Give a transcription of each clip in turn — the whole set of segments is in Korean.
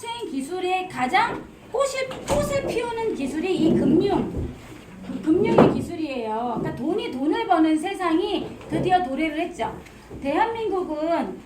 블록체인 기술의 가장 꽃을 피우는 기술이 이 금융의 기술이에요. 그러니까 돈을 버는 세상이 드디어 도래를 했죠. 대한민국은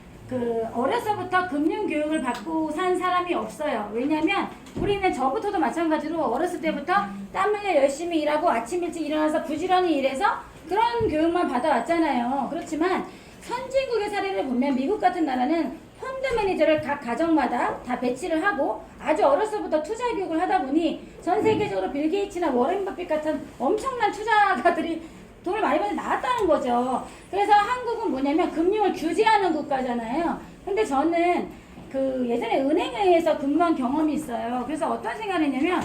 어려서부터 금융 교육을 받고 산 사람이 없어요. 왜냐면 우리는 저부터도 마찬가지로 어렸을 때부터 땀 흘려 열심히 일하고 아침 일찍 일어나서 부지런히 일해서 그런 교육만 받아왔잖아요. 그렇지만 선진국의 사례를 보면 미국 같은 나라는 펀드 매니저를 각 가정마다 다 배치를 하고 아주 어려서부터 투자 교육을 하다 보니 전 세계적으로 빌 게이츠나 워렌 버핏 같은 엄청난 투자가들이 돈을 많이 벌어 나왔다는 거죠. 그래서 한국은 뭐냐면 금융을 규제하는 국가잖아요. 근데 저는 예전에 은행에서 근무한 경험이 있어요. 그래서 어떤 생각을 했냐면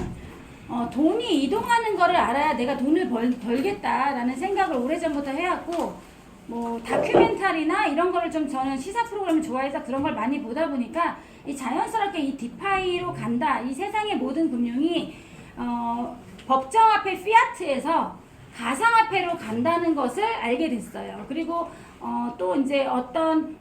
돈이 이동하는 거를 알아야 내가 돈을 벌겠다라는 생각을 오래전부터 해왔고 뭐 다큐멘터리나 이런 거를 좀 저는 시사 프로그램을 좋아해서 그런 걸 많이 보다 보니까 이 자연스럽게 이 디파이로 간다. 이 세상의 모든 금융이 법정화폐 피아트에서 가상화폐로 간다는 것을 알게 됐어요. 그리고 또 이제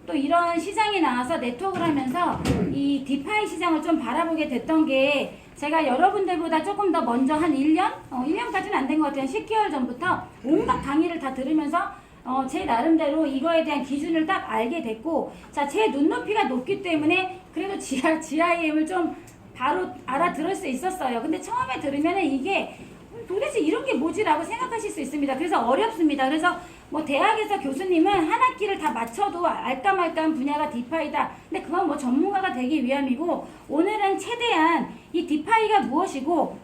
또 이런 시장이 나와서 네트워크를 하면서 이 디파이 시장을 좀 바라보게 됐던 게 제가 여러분들보다 조금 더 먼저 한 1년? 1년까지는 안 된 것 같아요. 10개월 전부터 온갖 강의를 다 들으면서 제 나름대로 이거에 대한 기준을 딱 알게 됐고, 자, 제 눈높이가 높기 때문에 그래도 GIM을 좀 바로 알아들을 수 있었어요. 근데 처음에 들으면은 이게 도대체 이런 게 뭐지라고 생각하실 수 있습니다. 그래서 어렵습니다. 그래서 뭐 대학에서 교수님은 한 학기를 다 맞춰도 알까 말까한 분야가 디파이다. 근데 그건 뭐 전문가가 되기 위함이고, 오늘은 최대한 이 디파이가 무엇이고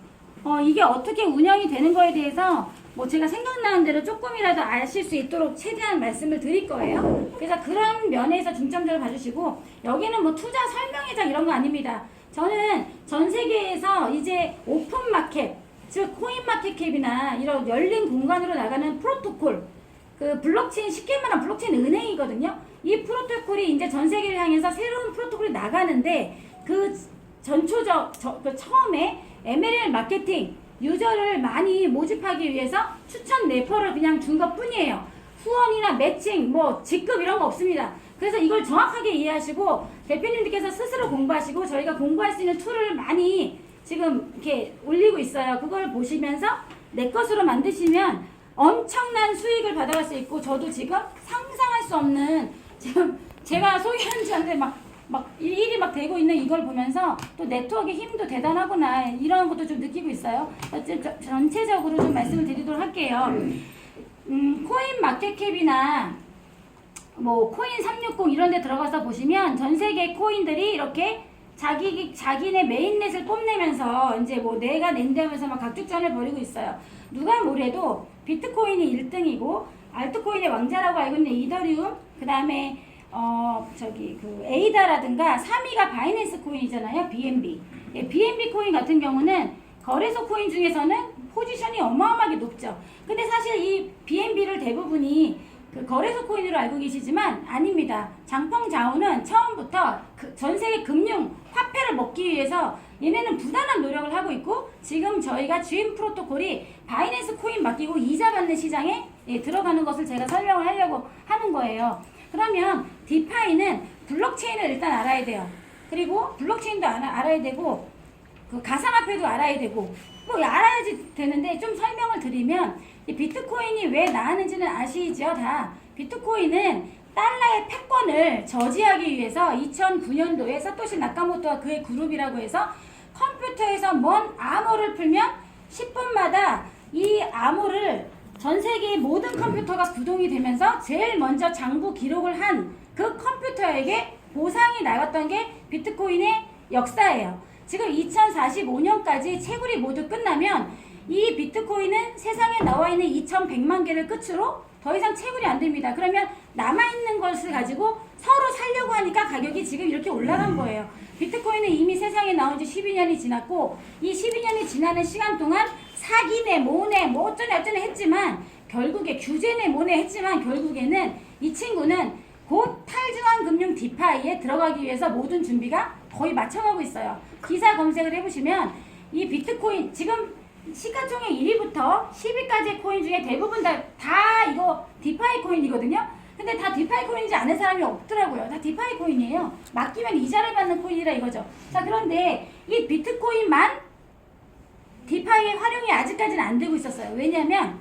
이게 어떻게 운영이 되는 거에 대해서 뭐 제가 생각나는 대로 조금이라도 아실 수 있도록 최대한 말씀을 드릴 거예요. 그래서 그런 면에서 중점적으로 봐주시고, 여기는 뭐 투자 설명회장 이런 거 아닙니다. 저는 전 세계에서 이제 오픈 마켓, 즉 코인 마켓 캡이나 이런 열린 공간으로 나가는 프로토콜, 블록체인, 쉽게 말하면 블록체인 은행이거든요. 이 프로토콜이 이제 전 세계를 향해서 새로운 프로토콜이 나가는데 처음에 MLM 마케팅 유저를 많이 모집하기 위해서 추천 레퍼를 그냥 준 것 뿐이에요. 후원이나 매칭, 뭐 직급 이런 거 없습니다. 그래서 이걸 정확하게 이해하시고 대표님들께서 스스로 공부하시고 저희가 공부할 수 있는 툴을 많이 지금 이렇게 올리고 있어요. 그걸 보시면서 내 것으로 만드시면 엄청난 수익을 받아갈 수 있고, 저도 지금 상상할 수 없는, 지금 제가 소개한 지한테 막 일이 막 되고 있는 이걸 보면서 또 네트워크의 힘도 대단하구나, 이런 것도 좀 느끼고 있어요. 전체적으로 좀 말씀을 드리도록 할게요. 코인 마켓캡이나 뭐 코인 360 이런 데 들어가서 보시면 전 세계 코인들이 이렇게 자기네 메인넷을 뽐내면서 이제 뭐 내가 낸다면서 막 각축전을 벌이고 있어요. 누가 뭐래도 비트코인이 1등이고 알트코인의 왕자라고 알고 있는 이더리움, 그 다음에 에이다라든가 3위가 바이낸스 코인이잖아요. BNB. 예, BNB 코인 같은 경우는 거래소 코인 중에서는 포지션이 어마어마하게 높죠. 근데 사실 이 BNB를 대부분이 거래소 코인으로 알고 계시지만 아닙니다. 장펑자오는 처음부터 전 세계 금융 화폐를 먹기 위해서 얘네는 부단한 노력을 하고 있고, 지금 저희가 주인 프로토콜이 바이낸스 코인 맡기고 이자 받는 시장에 들어가는 것을 제가 설명을 하려고 하는 거예요. 그러면 디파이는 블록체인을 일단 알아야 돼요. 그리고 블록체인도 알아야 되고 가상화폐도 알아야 되고 뭐 알아야지 되는데, 좀 설명을 드리면 이 비트코인이 왜 나왔는지는 아시죠? 다. 비트코인은 달러의 패권을 저지하기 위해서 2009년도에 사토시 나카모토와 그의 그룹이라고 해서 컴퓨터에서 뭔 암호를 풀면 10분마다 이 암호를 전 세계의 모든 컴퓨터가 구동이 되면서 제일 먼저 장부 기록을 한 그 컴퓨터에게 보상이 나갔던 게 비트코인의 역사예요. 지금 2045년까지 채굴이 모두 끝나면 이 비트코인은 세상에 나와 있는 2100만 개를 끝으로 더 이상 채굴이 안 됩니다. 그러면 남아있는 것을 가지고 서로 살려고 하니까 가격이 지금 이렇게 올라간 거예요. 비트코인은 이미 세상에 나온 지 12년이 지났고, 이 12년이 지나는 시간 동안 사기네 뭐네 뭐 어쩌네 했지만 결국에 규제네 뭐네 했지만 결국에는 이 친구는 곧 탈중앙 금융 디파이에 들어가기 위해서 모든 준비가 거의 맞춰가고 있어요. 기사 검색을 해보시면 이 비트코인 지금 시가총액 1위부터 10위까지의 코인 중에 대부분 다 이거 디파이 코인이거든요. 근데 다 디파이 코인인지 아는 사람이 없더라고요. 다 디파이 코인이에요. 맡기면 이자를 받는 코인이라 이거죠. 자, 그런데 이 비트코인만 디파이의 활용이 아직까지는 안 되고 있었어요. 왜냐면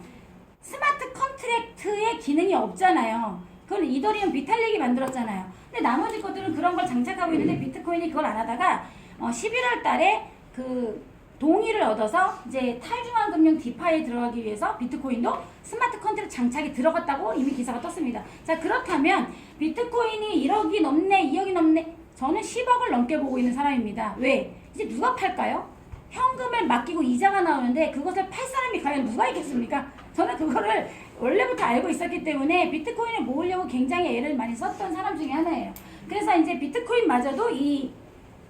스마트 컨트랙트의 기능이 없잖아요. 그건 이더리움 비탈릭이 만들었잖아요. 근데 나머지 것들은 그런 걸 장착하고 있는데 비트코인이 그걸 안 하다가 11월 달에 그 동의를 얻어서 이제 탈중앙 금융 디파이에 들어가기 위해서 비트코인도 스마트 컨트랙트 장착이 들어갔다고 이미 기사가 떴습니다. 자, 그렇다면 비트코인이 1억이 넘네, 2억이 넘네. 저는 10억을 넘게 보고 있는 사람입니다. 왜? 이제 누가 팔까요? 현금을 맡기고 이자가 나오는데 그것을 팔 사람이 과연 누가 있겠습니까? 저는 그거를 원래부터 알고 있었기 때문에 비트코인을 모으려고 굉장히 애를 많이 썼던 사람 중에 하나예요. 그래서 이제 비트코인마저도 이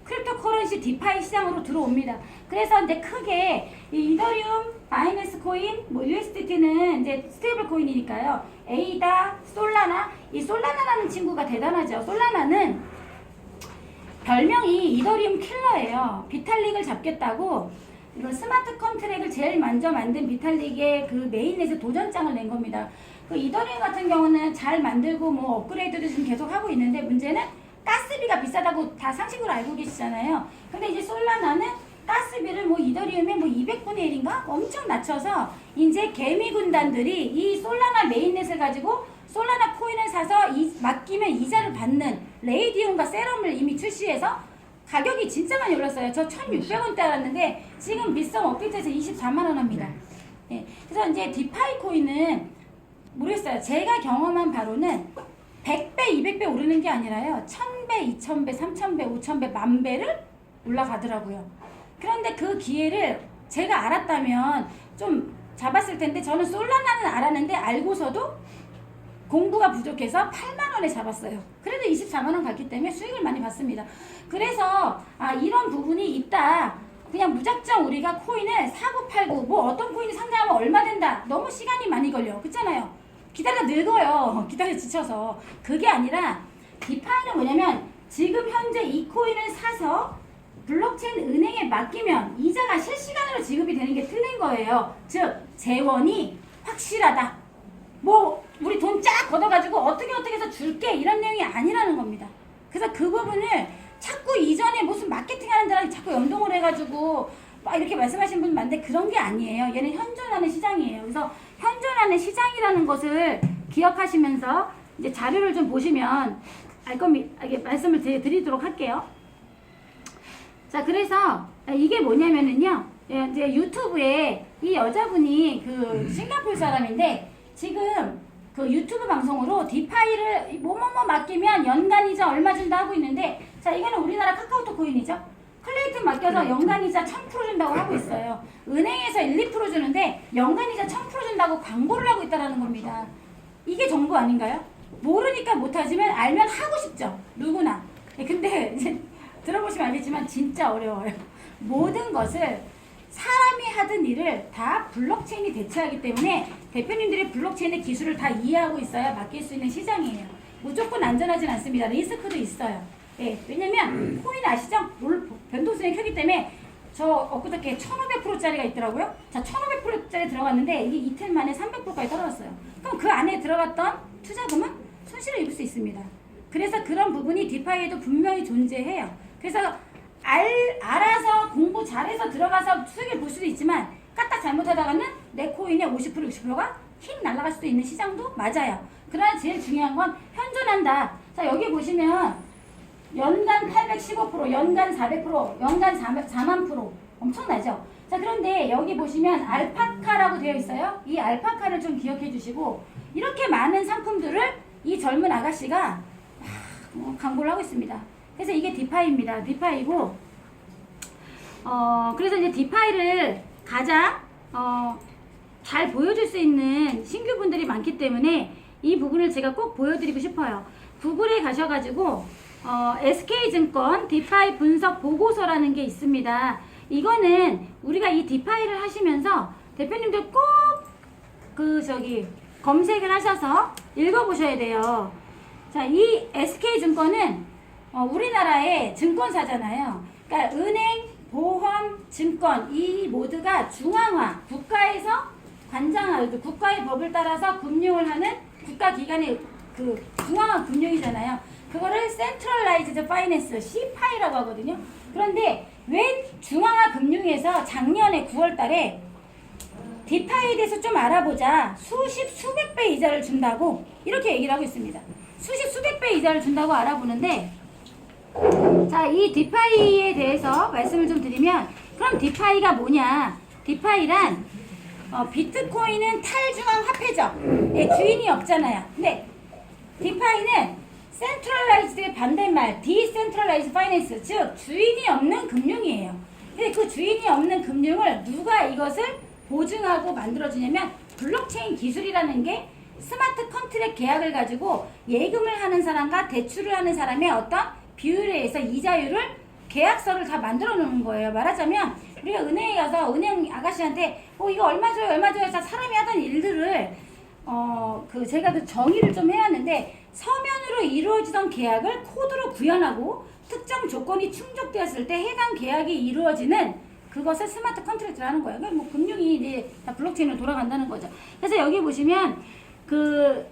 크립토커런시 디파이 시장으로 들어옵니다. 그래서 이제 크게 이 이더리움, 바이낸스 코인, 뭐 USDT는 이제 스테이블 코인이니까요. 에이다, 솔라나, 이 솔라나라는 친구가 대단하죠. 솔라나는 별명이 이더리움 킬러예요. 비탈릭을 잡겠다고 이거 스마트 컨트랙을 제일 먼저 만든 비탈릭의 그 메인넷에 도전장을 낸 겁니다. 그 이더리움 같은 경우는 잘 만들고 뭐 업그레이드도 지금 계속 하고 있는데 문제는 가스비가 비싸다고 다 상식으로 알고 계시잖아요. 근데 이제 솔라나는 가스비를 뭐 이더리움의 뭐 200분의 1인가? 엄청 낮춰서 이제 개미 군단들이 이 솔라나 메인넷을 가지고 솔라나 코인을 사서 맡기면 이자를 받는 레이디움과 세럼을 이미 출시해서 가격이 진짜 많이 올랐어요. 저 1,600원대 알았는데 지금 비썸 업데이트해서 24만원 합니다. 네. 그래서 이제 디파이 코인은 모르겠어요. 제가 경험한 바로는 100배, 200배 오르는 게 아니라요. 1000배, 2000배, 3000배, 5000배, 만배를 올라가더라고요. 그런데 그 기회를 제가 알았다면 좀 잡았을 텐데 저는 솔라나는 알았는데 알고서도 공부가 부족해서 8만원에 잡았어요. 그래도 24만원 갔기 때문에 수익을 많이 봤습니다. 그래서 이런 부분이 있다. 그냥 무작정 우리가 코인을 사고 팔고 뭐 어떤 코인이 상장하면 얼마 된다. 너무 시간이 많이 걸려. 그렇잖아요. 기다려 늙어요. 기다려 지쳐서. 그게 아니라 디파이는 뭐냐면 지금 현재 이 코인을 사서 블록체인 은행에 맡기면 이자가 실시간으로 지급이 되는 게 틀린 거예요. 즉 재원이 확실하다. 뭐 우리 돈 쫙 걷어가지고 어떻게 해서 줄게 이런 내용이 아니라는 겁니다. 그래서 그 부분을 자꾸 이전에 무슨 마케팅하는 데랑 자꾸 연동을 해가지고 막 이렇게 말씀하시는 분 많은데 그런 게 아니에요. 얘는 현존하는 시장이에요. 그래서 현존하는 시장이라는 것을 기억하시면서 이제 자료를 좀 보시면 알 겁니다. 이게 말씀을 드리도록 할게요. 자, 그래서 이게 뭐냐면은요. 이제 유튜브에 이 여자분이 그 싱가포르 사람인데 지금 그 유튜브 방송으로 디파이를 뭐뭐뭐 맡기면 연간이자 얼마 준다 하고 있는데 자, 이거는 우리나라 카카오톡 코인이죠. 클레이튼 맡겨서 연간이자 1000% 준다고 하고 있어요. 은행에서 1, 2% 주는데 연간이자 1000% 준다고 광고를 하고 있다는 겁니다. 이게 정보 아닌가요? 모르니까 못하지만 알면 하고 싶죠. 누구나. 근데 이제 들어보시면 알겠지만 진짜 어려워요. 모든 것을 사람이 하던 일을 다 블록체인이 대체하기 때문에 대표님들이 블록체인의 기술을 다 이해하고 있어야 맡길 수 있는 시장이에요. 무조건 안전하진 않습니다. 리스크도 있어요. 예, 왜냐면 코인 아시죠? 변동성이 크기 때문에 저 엊그저께 1500%짜리가 있더라고요. 자, 1500%짜리 들어갔는데 이게 이틀 만에 300%까지 떨어졌어요. 그럼 그 안에 들어갔던 투자금은 손실을 입을 수 있습니다. 그래서 그런 부분이 디파이에도 분명히 존재해요. 그래서 알아서 공부 잘해서 들어가서 수익을 볼 수도 있지만 까딱 잘못하다가는 내 코인의 50% 60%가 휙 날아갈 수도 있는 시장도 맞아요. 그러나 제일 중요한 건 현존한다. 자, 여기 보시면 연간 815%, 연간 400%, 연간 4만 프로 엄청나죠? 자, 그런데 여기 보시면 알파카라고 되어 있어요. 이 알파카를 좀 기억해 주시고 이렇게 많은 상품들을 이 젊은 아가씨가 광고를 하고 있습니다. 그래서 이게 디파이입니다. 디파이고 그래서 이제 디파이를 가장 잘 보여줄 수 있는 신규분들이 많기 때문에 이 부분을 제가 꼭 보여드리고 싶어요. 구글에 가셔가지고 SK증권 디파이 분석 보고서라는 게 있습니다. 이거는 우리가 이 디파이를 하시면서 대표님들 꼭 검색을 하셔서 읽어보셔야 돼요. 자, 이 SK증권은 우리나라의 증권사잖아요. 그러니까 은행, 보험, 증권 이 모두가 중앙화, 국가에서 관장하고 국가의 법을 따라서 금융을 하는 국가기관의 그 중앙화 금융이잖아요. 그거를 Centralized Finance, CFI라고 하거든요. 그런데 왜 중앙화 금융에서 작년에 9월 달에 디파이에 대해서 좀 알아보자. 수백 배 이자를 준다고 이렇게 얘기를 하고 있습니다. 수백 배 이자를 준다고 알아보는데, 자, 이 디파이에 대해서 말씀을 좀 드리면, 그럼 디파이가 뭐냐? 디파이란 비트코인은 탈중앙 화폐죠. 네, 주인이 없잖아요. 근데 디파이는 센트럴라이즈드의 반대말 디센트럴라이즈 파이낸스, 즉 주인이 없는 금융이에요. 근데 그 주인이 없는 금융을 누가 이것을 보증하고 만들어주냐면 블록체인 기술이라는 게 스마트 컨트랙 계약을 가지고 예금을 하는 사람과 대출을 하는 사람의 어떤 비율에 의해서 이자율을 계약서를 다 만들어 놓는 거예요. 말하자면 우리가 은행에 가서 은행 아가씨한테 이거 얼마 줘요 해서 사람이 하던 일들을 제가 그 정의를 좀 해왔는데, 서면으로 이루어지던 계약을 코드로 구현하고 특정 조건이 충족되었을 때 해당 계약이 이루어지는 그것을 스마트 컨트랙트를 하는 거예요. 그러니까 뭐 금융이 이제 다 블록체인으로 돌아간다는 거죠. 그래서 여기 보시면 그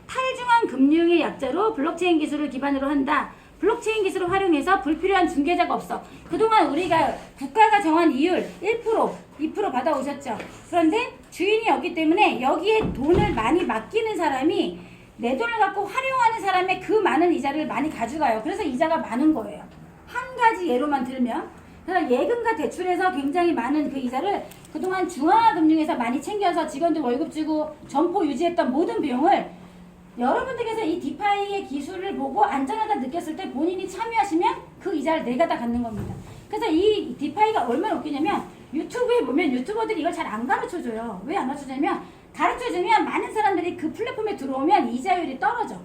탈중앙 금융의 약자로 블록체인 기술을 기반으로 한다. 블록체인 기술을 활용해서 불필요한 중개자가 없어. 그동안 우리가 국가가 정한 이율 1%, 2% 받아오셨죠. 그런데 주인이 없기 때문에 여기에 돈을 많이 맡기는 사람이 내 돈을 갖고 활용하는 사람의 그 많은 이자를 많이 가져가요. 그래서 이자가 많은 거예요. 한 가지 예로만 들면, 그래서 예금과 대출에서 굉장히 많은 그 이자를 그동안 중앙화금융에서 많이 챙겨서 직원들 월급 주고 점포 유지했던 모든 비용을 여러분들께서 이 디파이의 기술을 보고 안전하다 느꼈을 때 본인이 참여하시면 그 이자를 내가 다 갖는 겁니다. 그래서 이 디파이가 얼마나 웃기냐면, 유튜브에 보면 유튜버들이 이걸 잘 안 가르쳐줘요. 왜 안 가르쳐주냐면, 가르쳐주면 많은 사람들이 그 플랫폼에 들어오면 이자율이 떨어져.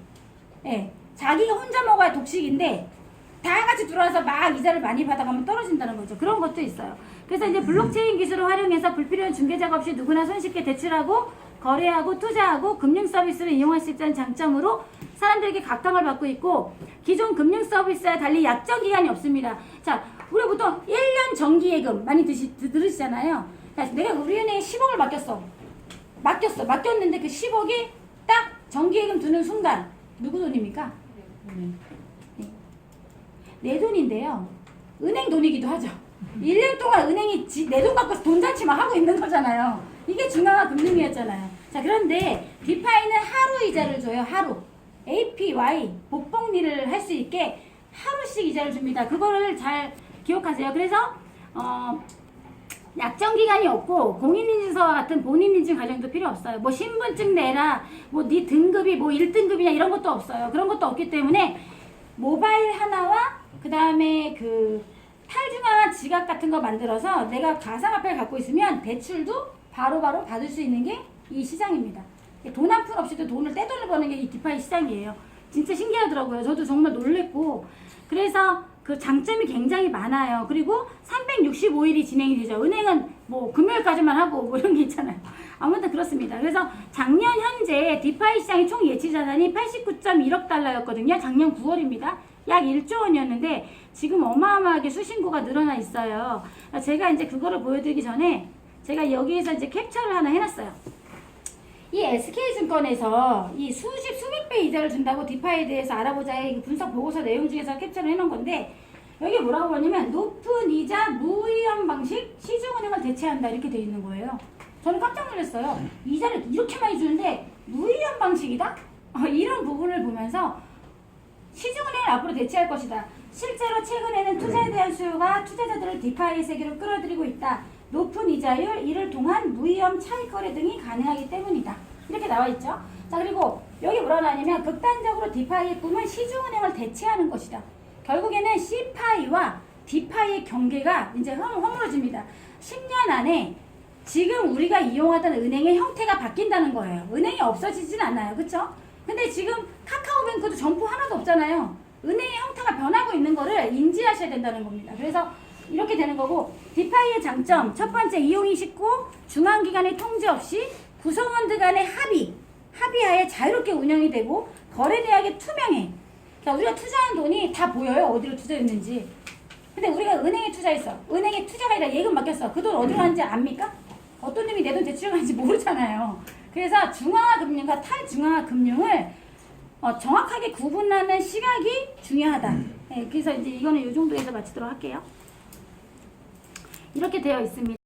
예, 자기가 혼자 먹어야 독식인데 다 같이 들어와서 막 이자를 많이 받아가면 떨어진다는 거죠. 그런 것도 있어요. 그래서 이제 블록체인 기술을 활용해서 불필요한 중개자가 없이 누구나 손쉽게 대출하고 거래하고 투자하고 금융 서비스를 이용할 수 있다는 장점으로 사람들에게 각광을 받고 있고, 기존 금융 서비스와 달리 약정 기간이 없습니다. 자, 우리 보통 1년 정기예금 많이 들으시잖아요. 자, 내가 우리 은행에 10억을 맡겼는데 그 10억이 딱 정기예금 드는 순간 누구 돈입니까? 네. 내 돈인데요. 은행 돈이기도 하죠. 1년 동안 은행이 내 돈 갖고 돈잔치만 하고 있는 거잖아요. 이게 중앙화 금융이었잖아요. 자, 그런데 디파이는 하루 이자를 줘요. 하루. APY, 복복리를 할 수 있게 하루씩 이자를 줍니다. 그거를 잘 기억하세요. 그래서 약정 기간이 없고 공인인증서와 같은 본인인증 과정도 필요 없어요. 뭐 신분증 내라, 뭐 네 등급이 뭐 1등급이냐 이런 것도 없어요. 그런 것도 없기 때문에 모바일 하나와 그 다음에 그 탈중앙화 지갑 같은 거 만들어서 내가 가상화폐를 갖고 있으면 대출도 바로바로 받을 수 있는 게 이 시장입니다. 돈 한 푼 없이도 돈을 떼돈을 버는 게 이 디파이 시장이에요. 진짜 신기하더라고요. 저도 정말 놀랬고, 그래서 그 장점이 굉장히 많아요. 그리고 365일이 진행이 되죠. 은행은 뭐 금요일까지만 하고 뭐 이런 게 있잖아요. 아무튼 그렇습니다. 그래서 작년 현재 디파이 시장의 총 예치 자산이 89.1억 달러였거든요. 작년 9월입니다. 약 1조 원이었는데 지금 어마어마하게 수신고가 늘어나 있어요. 제가 이제 그거를 보여드리기 전에 제가 여기에서 이제 캡처를 하나 해놨어요. 이 SK증권에서 이 수백 배 이자를 준다고 디파이에 대해서 알아보자의 분석 보고서 내용 중에서 캡처를 해놓은 건데, 여기 뭐라고 하냐면 높은 이자 무위험 방식 시중은행을 대체한다 이렇게 돼 있는 거예요. 저는 깜짝 놀랐어요. 이자를 이렇게 많이 주는데 무위험 방식이다? 이런 부분을 보면서 시중은행을 앞으로 대체할 것이다. 실제로 최근에는 투자에 대한 수요가 투자자들을 디파이 세계로 끌어들이고 있다. 높은 이자율, 이를 통한 무위험 차익 거래 등이 가능하기 때문이다. 이렇게 나와 있죠. 자, 그리고 여기 뭐라고 하냐면 극단적으로 디파이의 꿈은 시중은행을 대체하는 것이다. 결국에는 C파이와 D파이의 경계가 이제 허물어집니다. 10년 안에 지금 우리가 이용하던 은행의 형태가 바뀐다는 거예요. 은행이 없어지진 않아요. 그쵸? 근데 지금 카카오뱅크도 점포 하나도 없잖아요. 은행의 형태가 변하고 있는 거를 인지하셔야 된다는 겁니다. 그래서 이렇게 되는 거고, 디파이의 장점, 첫 번째 이용이 쉽고 중앙기관의 통제 없이 구성원들 간의 합의하에 자유롭게 운영이 되고 거래 내역이 투명해. 자, 우리가 투자한 돈이 다 보여요. 어디로 투자했는지. 근데 우리가 은행에 투자했어. 은행에 투자가 아니라 예금 맡겼어. 그 돈 어디로 가는지 압니까? 어떤 놈이 내 돈 대출을 가는지 모르잖아요. 그래서 중앙화 금융과 탈중앙화 금융을 정확하게 구분하는 시각이 중요하다. 네, 그래서 이제 이거는 이 정도에서 마치도록 할게요. 이렇게 되어 있습니다.